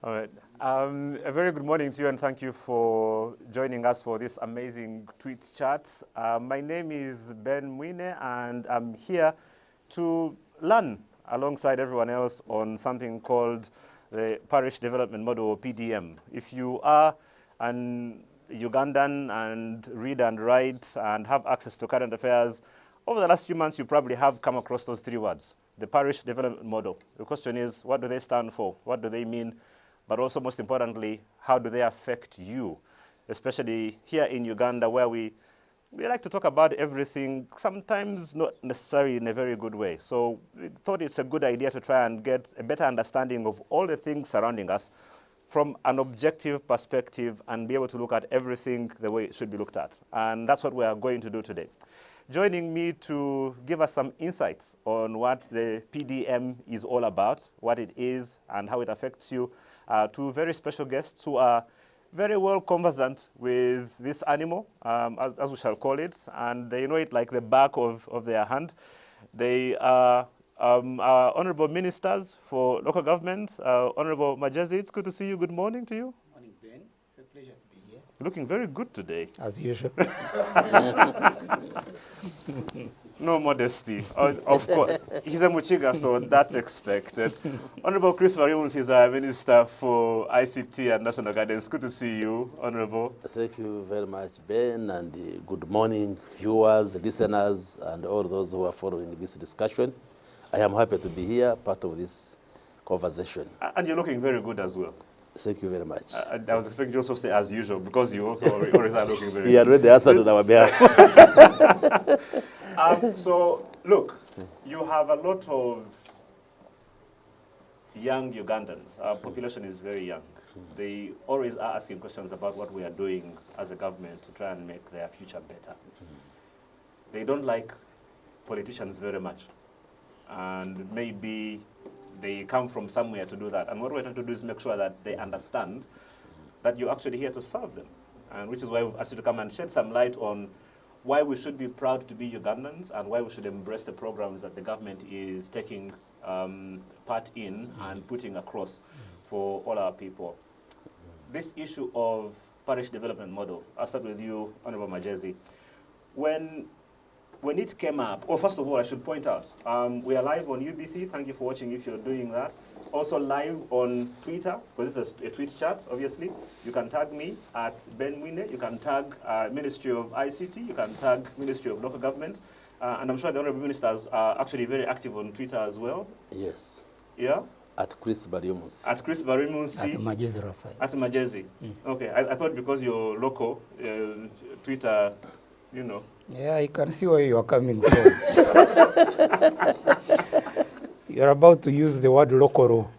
All right. A very good morning to you, and thank you for joining us for this amazing tweet chat. My name is Ben Mwine, and I'm here to learn alongside everyone else on something called the Parish Development Model, or PDM. If you are an Ugandan and read and write and have access to current affairs, over the last few months, you probably have come across those three words, the Parish Development Model. The question is, what do they stand for? What do they mean? But also, most importantly, how do they affect you? Especially here in Uganda, where we like to talk about everything, sometimes not necessarily in a very good way. So we thought it's a good idea to try and get a better understanding of all the things surrounding us from an objective perspective and be able to look at everything the way it should be looked at. And that's what we are going to do today. Joining me to give us some insights on what the PDM is all about, what it is, and how it affects you, two very special guests who are very well conversant with this animal, as we shall call it, and they know it like the back of their hand. They are honorable ministers for local government. Honorable Majezi, it's good to see you. Good morning to you. Morning, Ben. It's a pleasure to be here. You're looking very good today. As usual. No modesty, of course. He's a Muchiga, so that's expected. Honorable Chris Varimus is our Minister for ICT and National Guidance. Good to see you, Honorable. Thank you very much, Ben, and good morning, viewers, listeners, and all those who are following this discussion. I am happy to be here, part of this conversation. And you're looking very good as well. Thank you very much. I was expecting you also to say as usual, because you also always are looking very good. He already answered on our behalf. So, look, you have a lot of young Ugandans. Our population is very young. They always are asking questions about what we are doing as a government to try and make their future better. They don't like politicians very much. And maybe they come from somewhere to do that. And what we're trying to do is make sure that they understand that you're actually here to serve them. And which is why we've asked you to come and shed some light on why we should be proud to be Ugandans and why we should embrace the programs that the government is taking part in and putting across for all our people. This issue of parish development model, I'll start with you, Honorable Majezi. When it came up, first of all, I should point out, we are live on UBC. Thank you for watching if you're doing that. Also live on Twitter, because this is a tweet chat, obviously. You can tag me at Ben Mwine. You can tag Ministry of ICT. You can tag Ministry of Local Government. And I'm sure the Honorable Ministers are actually very active on Twitter as well. Yes. Yeah? At Chris Barimus. At Chris Barimus. At Majezi Rafael. At Majezi. Okay, I thought because you're local, Twitter, you know. Yeah, I can see where you are coming from. You're about to use the word local.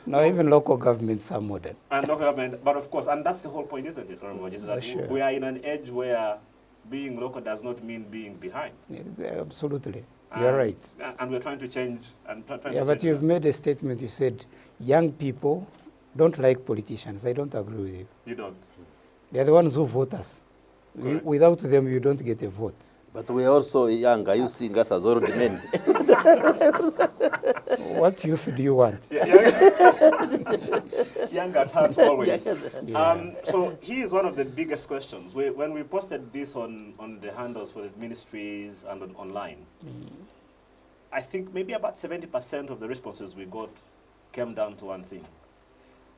Now, even local governments are modern. And local government, but of course, and that's the whole point, isn't it, Honorable? Is that Sure. we are in an age where being local does not mean being behind. Yeah, absolutely. You're right. And we're trying to change. Yeah, but you've made a statement. You said young people don't like politicians. I don't agree with you. You don't? They're the ones who vote us. Without them, you don't get a vote. But we are also young. Are you seeing us as old men? What youth do you want? Young at heart always. Yeah. So here is one of the biggest questions. When we posted this on the handles for the ministries and online, I think maybe about 70% of the responses we got came down to one thing.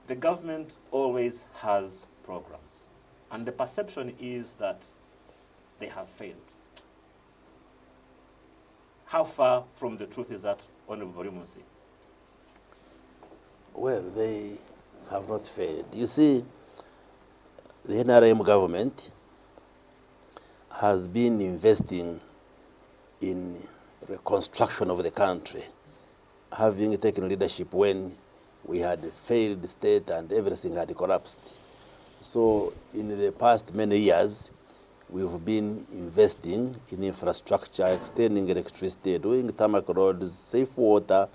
The government always has programs. And the perception is that they have failed. How far from the truth is that, Honorable Barimusi? Well, they have not failed. You see, the NRM government has been investing in reconstruction of the country, having taken leadership when we had a failed state and everything had collapsed. So in the past many years, we've been investing in infrastructure, extending electricity, doing tarmac roads, safe water,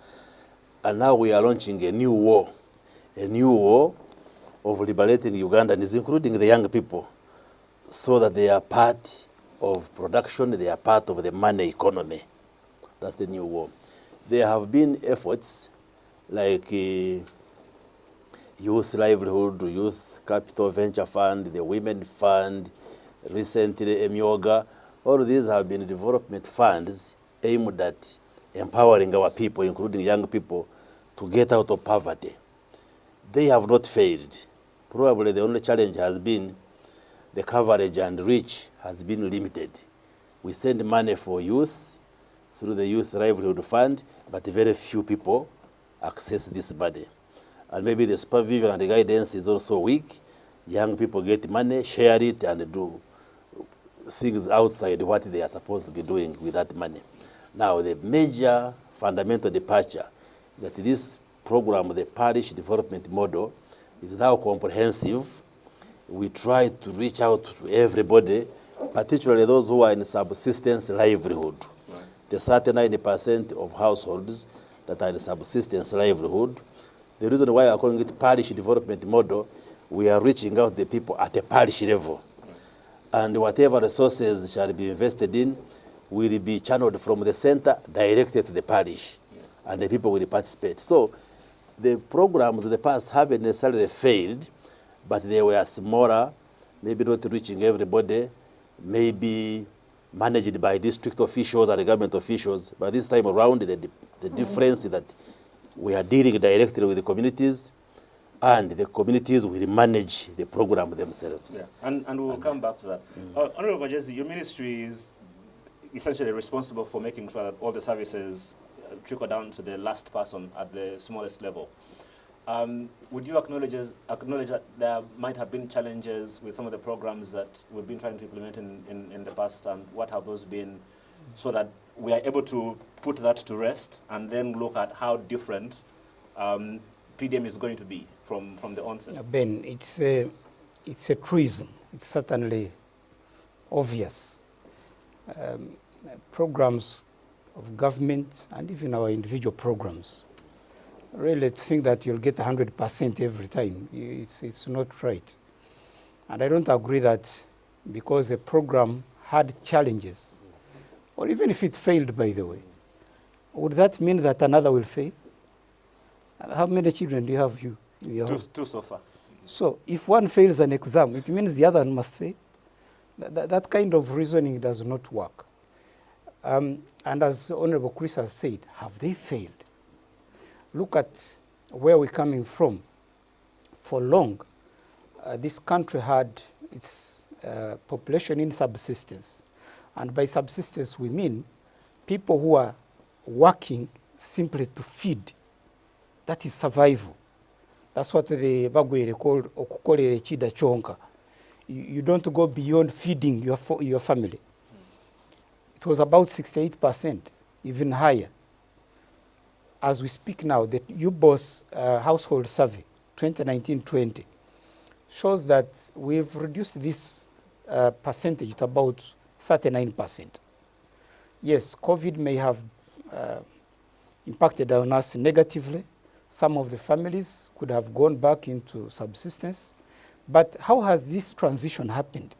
and now we are launching a new war of liberating Ugandans, including the young people, so that they are part of production, they are part of the money economy. That's the new war. There have been efforts like youth livelihood, youth capital venture fund, the women fund, recently Emyoga. All of these have been development funds aimed at empowering our people, including young people, to get out of poverty. They have not failed. Probably the only challenge has been the coverage and reach has been limited. We send money for youth through the Youth Livelihood Fund, but very few people access this money. And maybe the supervision and the guidance is also weak. Young people get money, share it, and do things outside what they are supposed to be doing with that money. Now, the major fundamental departure that this program, the parish development model, is now comprehensive. We try to reach out to everybody, particularly those who are in subsistence livelihood. Right. The 39% of households that are in subsistence livelihood. The reason why I'm calling it parish development model, we are reaching out to the people at the parish level. Right. And whatever resources shall be invested in will be channeled from the center directed to the parish. Yeah. And the people will participate. So the programs in the past haven't necessarily failed, but they were smaller, maybe not reaching everybody, maybe managed by district officials and government officials. But this time around, the difference is that we are dealing directly with the communities, and the communities will manage the program themselves. Yeah. And we'll come back to that. Honorable Jesse, your ministry is essentially responsible for making sure that all the services trickle down to the last person at the smallest level. Would you acknowledge that there might have been challenges with some of the programs that we've been trying to implement in the past, and what have those been, so that we are able to put that to rest and then look at how different PDM is going to be from the onset? Ben, it's a truism. It's certainly obvious. Programs of government and even our individual programs, really to think that you'll get 100% every time, it's not right. And I don't agree that because a program had challenges, or even if it failed, by the way, would that mean that another will fail? How many children do you have in your home? Two so far. So if one fails an exam, it means the other one must fail? That kind of reasoning does not work. And as Honorable Chris has said, have they failed? Look at where we're coming from. For long, this country had its population in subsistence. And by subsistence, we mean people who are working simply to feed. That is survival. That's what the Bagwere called okukolere chida chonka. You don't go beyond feeding your family. It was about 68%, even higher. As we speak now, the UBOS household survey, 2019-20, shows that we've reduced this percentage to about 39%. Yes, COVID may have impacted on us negatively. Some of the families could have gone back into subsistence. But how has this transition happened?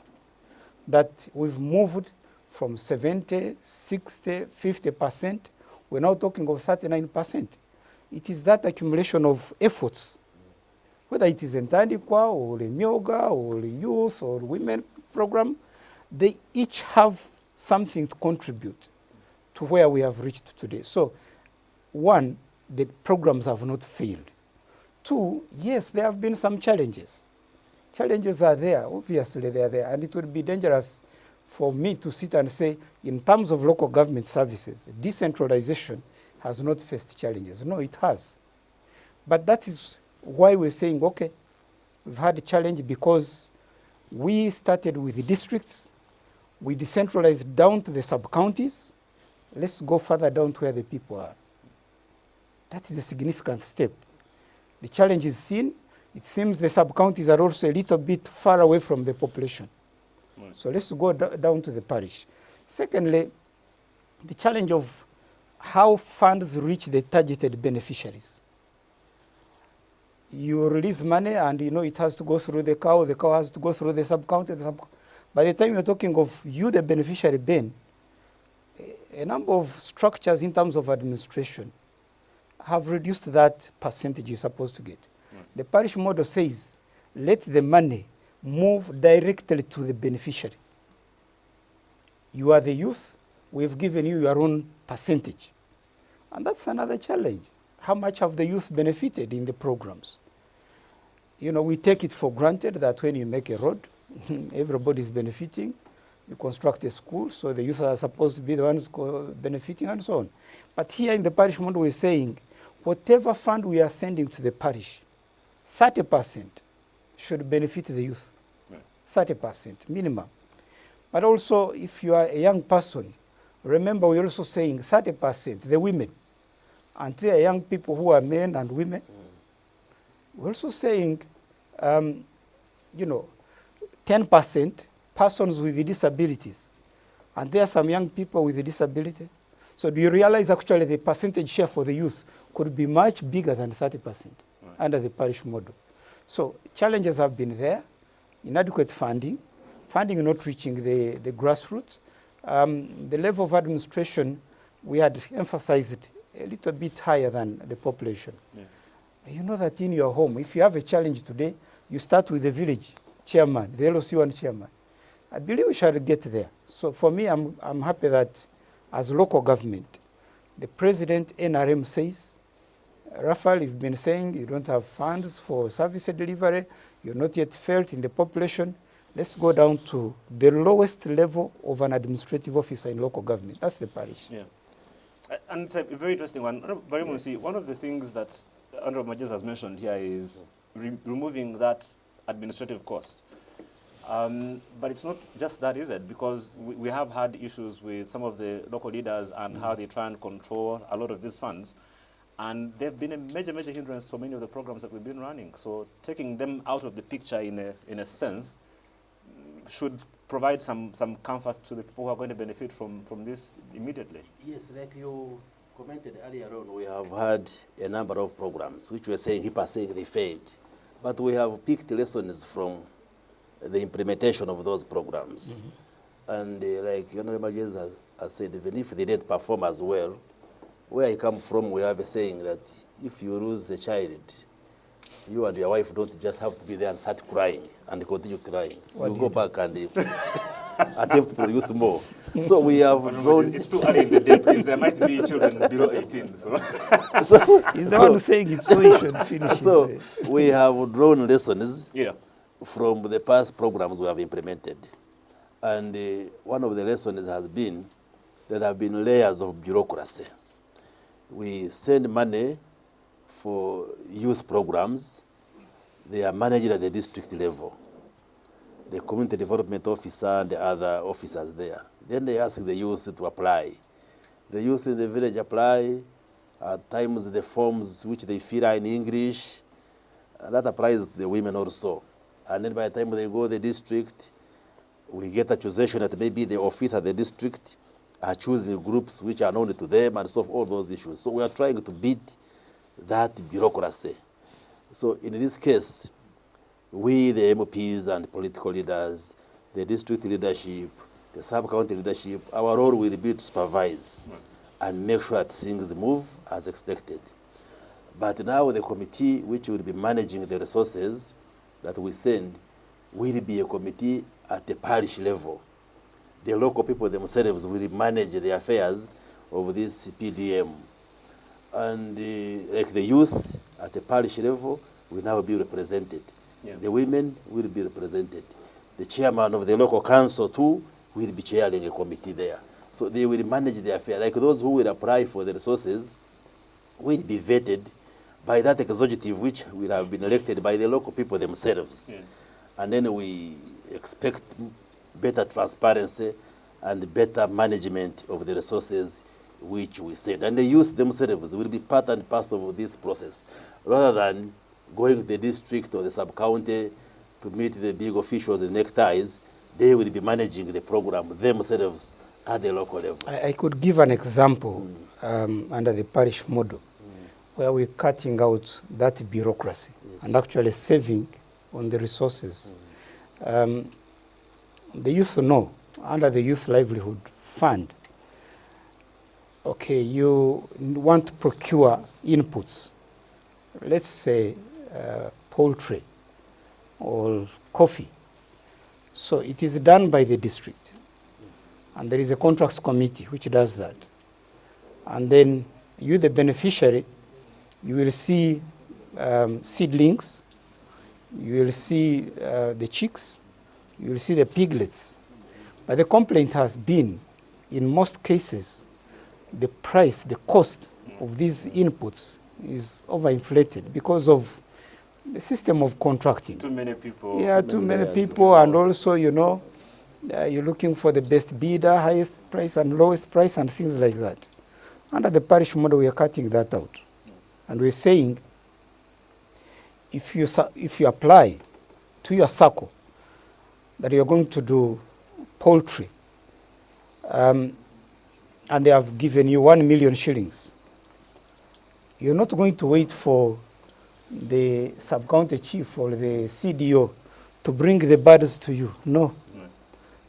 That we've moved from 70, 60, 50%, we're now talking of 39%. It is that accumulation of efforts, whether it is Entandikwa or the Myoga or the youth or women program, they each have something to contribute to where we have reached today. So, one, the programs have not failed. Two, yes, there have been some challenges. Challenges are there, obviously they are there, and it would be dangerous for me to sit and say, in terms of local government services, decentralization has not faced challenges. No, it has. But that is why we're saying, okay, we've had a challenge because we started with the districts, we decentralized down to the sub-counties, let's go further down to where the people are. That is a significant step. The challenge is seen. It seems the sub-counties are also a little bit far away from the population. Right. So let's go down to the parish. Secondly, the challenge of how funds reach the targeted beneficiaries. You release money and it has to go through the cow has to go through the sub-county. By the time you're talking of you, the beneficiary, Ben, a number of structures in terms of administration have reduced that percentage you're supposed to get. Right. The parish model says, let the money move directly to the beneficiary. You are the youth, we've given you your own percentage. And that's another challenge. How much have the youth benefited in the programs? You know, we take it for granted that when you make a road, everybody's benefiting. You construct a school, so the youth are supposed to be the ones benefiting and so on. But here in the parish model, we're saying, whatever fund we are sending to the parish, 30% should benefit the youth. Right. 30% minimum. But also, if you are a young person, remember we're also saying 30%, the women. And there are young people who are men and women. We're also saying, 10% persons with disabilities. And there are some young people with a disability. So do you realize actually the percentage share for the youth could be much bigger than 30% right. under the parish model. So challenges have been there, inadequate funding not reaching the grassroots. The level of administration, we had emphasized a little bit higher than the population. Yeah. You know that in your home, if you have a challenge today, you start with the village chairman, the LOC1 chairman. I believe we shall get there. So for me, I'm happy that as local government, the president, NRM says, Raphael, you've been saying you don't have funds for service delivery, you're not yet felt in the population. Let's go down to the lowest level of an administrative officer in local government. That's the parish. Yeah. And it's a very interesting one. One of the things that Honorable Majors has mentioned here is removing that administrative cost. But it's not just that, is it? Because we have had issues with some of the local leaders and how they try and control a lot of these funds. And they've been a major, major hindrance for many of the programs that we've been running. So taking them out of the picture in a sense should provide some comfort to the people who are going to benefit from this immediately. Yes, like you commented earlier on, we have had a number of programs which were saying, people are saying they failed. But we have picked lessons from the implementation of those programs. And like Honorable Majors has said, even if they didn't perform as well, where I come from, we have a saying that if you lose a child, you and your wife don't just have to be there and start crying and continue crying. You go back and attempt to produce more. So we have grown. It's too early in the day, please. There might be children below 18. So he's the one saying it, so he should finish. So we have drawn lessons from the past programs we have implemented. And one of the lessons has been that there have been layers of bureaucracy. We send money for youth programs. They are managed at the district level. The community development officer and the other officers there. Then they ask the youth to apply. The youth in the village apply. At times the forms which they fill in English, that applies to the women also. And then by the time they go to the district, we get accusation that maybe the officer at the district are choosing groups which are known to them and solve all those issues. So we are trying to beat that bureaucracy. So in this case, we, the MPs and political leaders, the district leadership, the sub-county leadership, our role will be to supervise and make sure that things move as expected. But now the committee which will be managing the resources that we send will be a committee at the parish level. The local people themselves will manage the affairs of this PDM. And like the youth at the parish level will now be represented. Yeah. The women will be represented. The chairman of the local council too will be chairing a committee there. So they will manage the affair. Like those who will apply for the resources will be vetted by that executive which will have been elected by the local people themselves. Yeah. And then we expect better transparency and better management of the resources which we send. And the youth themselves will be part and parcel of this process, rather than going to the district or the sub-county to meet the big officials in neckties. They will be managing the program themselves at the local level. I could give an example under the parish model where we're cutting out that bureaucracy and actually saving on the resources. The youth know, under the Youth Livelihood Fund, okay, you want to procure inputs. Let's say poultry or coffee. So it is done by the district. And there is a contracts committee which does that. And then you, the beneficiary, you will see seedlings, you will see the chicks, you will see the piglets. But the complaint has been, in most cases, the price, the cost of these inputs is overinflated because of the system of contracting. Too many people. Yeah, too many people, and also, you know, you're looking for the best bidder, highest price and lowest price and things like that. Under the parish model, we are cutting that out. And we're saying, if you apply to your SACCO that you're going to do poultry, and they have given you 1 million shillings, you're not going to wait for the sub-county chief or the CDO to bring the birds to you. No.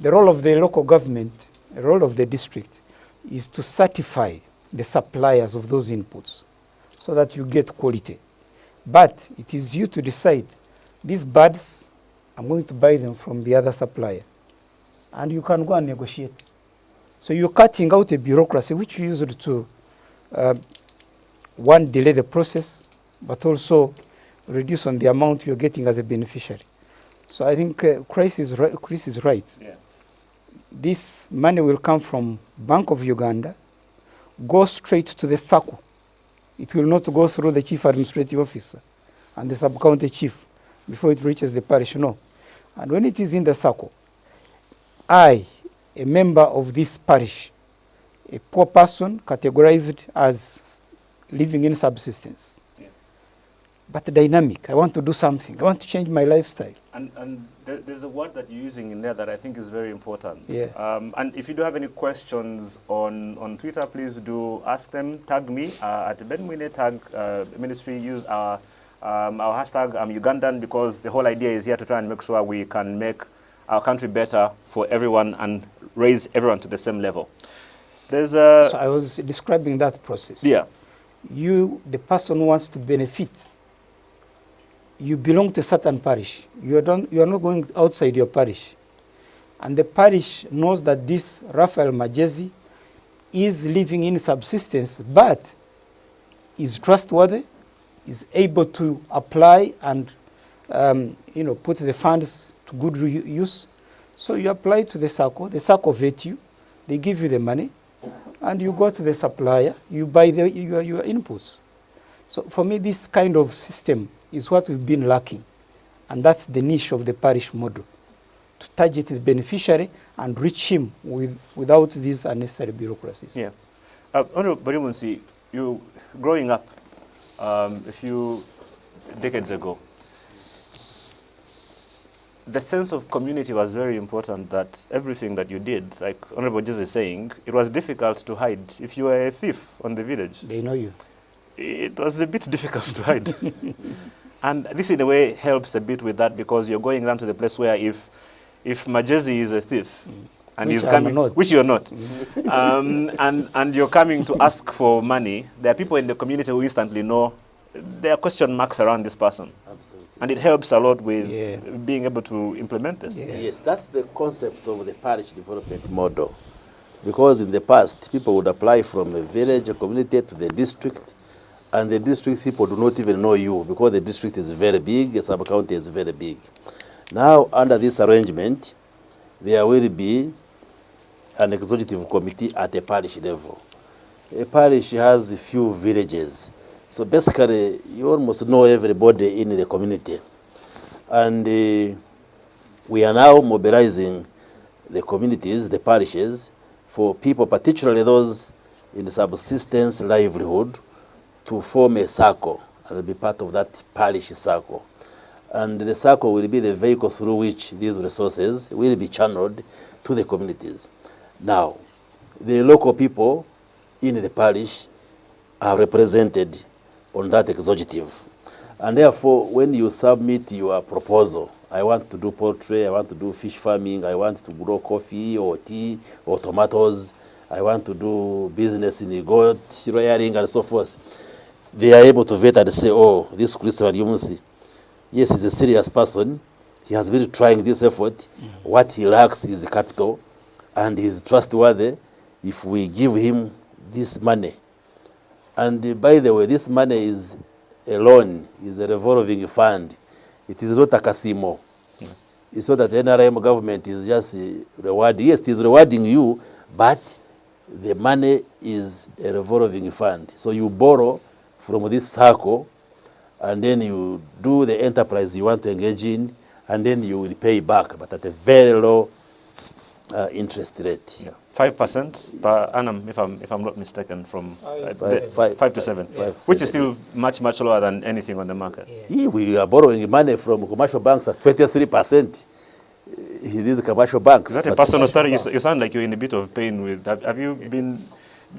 The role of the local government, the role of the district, is to certify the suppliers of those inputs so that you get quality. But it is you to decide, these birds, I'm going to buy them from the other supplier. And you can go and negotiate. So you're cutting out a bureaucracy which you used to, one, delay the process, but also reduce on the amount you're getting as a beneficiary. So I think Chris is right. Yeah. This money will come from Bank of Uganda, go straight to the SACCO. It will not go through the chief administrative officer and the sub-county chief before it reaches the parish, no. And when it is in the SACCO, I, a member of this parish, a poor person categorized as living in subsistence, but dynamic. I want to do something. I want to change my lifestyle. And there's a word that you're using in there that I think is very important. Yeah. And if you do have any questions on Twitter, please do ask them. Tag me at BenMwine, tag ministry, use our hashtag Ugandan, because the whole idea is here to try and make sure we can make our country better for everyone and raise everyone to the same level. There's a... So I was describing that process. Yeah. You, the person who wants to benefit, you belong to a certain parish. You are not going outside your parish. And the parish knows that this Raphael Majezi is living in subsistence, but is trustworthy, is able to apply and put the funds to good use. So you apply to the SACCO vet you, they give you the money, and you go to the supplier, you buy your inputs. So for me, this kind of system is what we've been lacking. And that's the niche of the parish model, to target the beneficiary and reach him without these unnecessary bureaucracies. Yeah. Honorable Barimunsi, you growing up a few decades ago, the sense of community was very important, that everything that you did, like Honorable Jesus is saying, it was difficult to hide. If you were a thief on the village, they know you. It was a bit difficult to hide. And this in a way helps a bit with that, because you're going down to the place where if Majezi is a thief, and which he's coming, which you're not, and you're coming to ask for money, there are people in the community who instantly know there are question marks around this person. Absolutely. And it helps a lot with being able to implement this. Yeah. Yes, that's the concept of the parish development model. Because in the past, people would apply from a village, a community, to the district, and the district people do not even know you, because the district is very big, the sub-county is very big. Now, under this arrangement, there will be an executive committee at a parish level. A parish has a few villages. So basically, you almost know everybody in the community. And we are now mobilizing the communities, the parishes, for people, particularly those in the subsistence livelihood, to form a SACCO and be part of that parish SACCO. And the SACCO will be the vehicle through which these resources will be channeled to the communities. Now, the local people in the parish are represented on that executive. And therefore, when you submit your proposal, I want to do poultry, I want to do fish farming, I want to grow coffee or tea or tomatoes, I want to do business in goat rearing and so forth, they are able to vet and say, oh, this Christopher Yumusi, yes, he's a serious person. He has been trying this effort. What he lacks is capital, and he's trustworthy if we give him this money. And by the way, this money is a loan, is a revolving fund. It is not a casino. It's not that the NRM government is just rewarding. Yes, it is rewarding you, but the money is a revolving fund. So you borrow from this circle, and then you do the enterprise you want to engage in, and then you will pay back, but at a very low interest rate. Yeah. 5% per annum, if I'm not mistaken, from 5 to 7, which is still much lower than anything on the market. Yeah, we are borrowing money from commercial banks at 23%. These commercial banks. Is that a personal story? You sound like you're in a bit of pain with. Have you been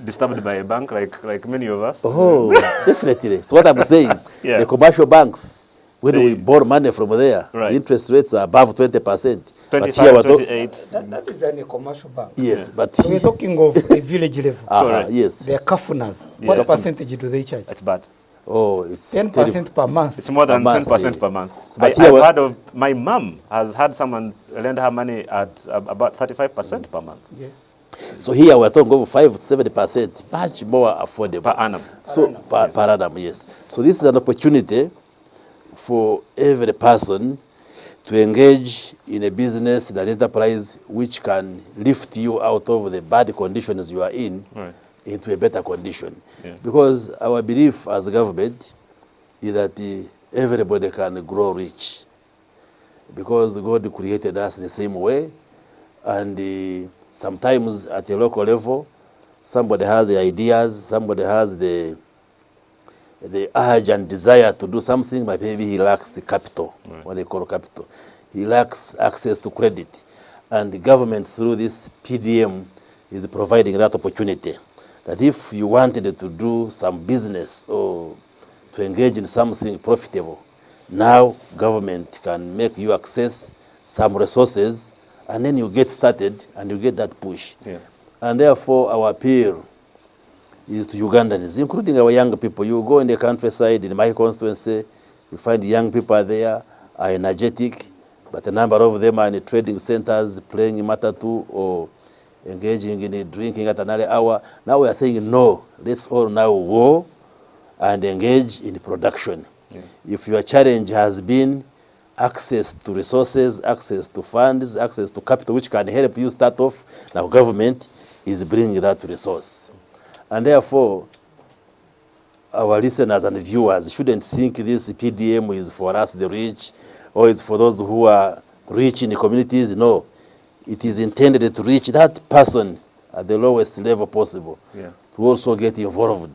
disturbed by a bank like many of us? Oh, definitely. So what I'm saying, Yeah. the commercial banks, when we borrow money from there, the interest rates are above 20%. 25, 28. That is in a commercial bank. Yes, but We're talking of a village level. yes. They are kafunas. What percentage do they charge? It's bad. Oh, it's 10% per month. It's more than Per month, 10% yeah. per month. But I've heard of, my mom has had someone lend her money at about 35% per month. Yes. So here we're talking over 5 to 70%, much more affordable. Per annum. So per annum, yes. So this is an opportunity for every person to engage in a business, in an enterprise which can lift you out of the bad conditions you are in into a better condition. Yeah. Because our belief as a government is that everybody can grow rich. Because God created us the same way, and sometimes at a local level, somebody has the ideas, somebody has the urge and desire to do something, but maybe he lacks the capital, what they call capital. He lacks access to credit. And the government, through this PDM, is providing that opportunity. That if you wanted to do some business or to engage in something profitable, now government can make you access some resources, and then you get started and you get that push. Yeah. And therefore, our appeal is to Ugandans, including our young people. You go in the countryside, in my constituency, you find young people there are energetic, but a number of them are in the trading centers, playing matatu or engaging in drinking at another hour. Now we are saying, no, let's all now go and engage in production. Yeah. If your challenge has been access to resources, access to funds, access to capital, which can help you start off, now government is bringing that resource. And therefore, our listeners and viewers shouldn't think this PDM is for us, the rich, or it's for those who are rich in the communities. No, it is intended to reach that person at the lowest level possible to also get involved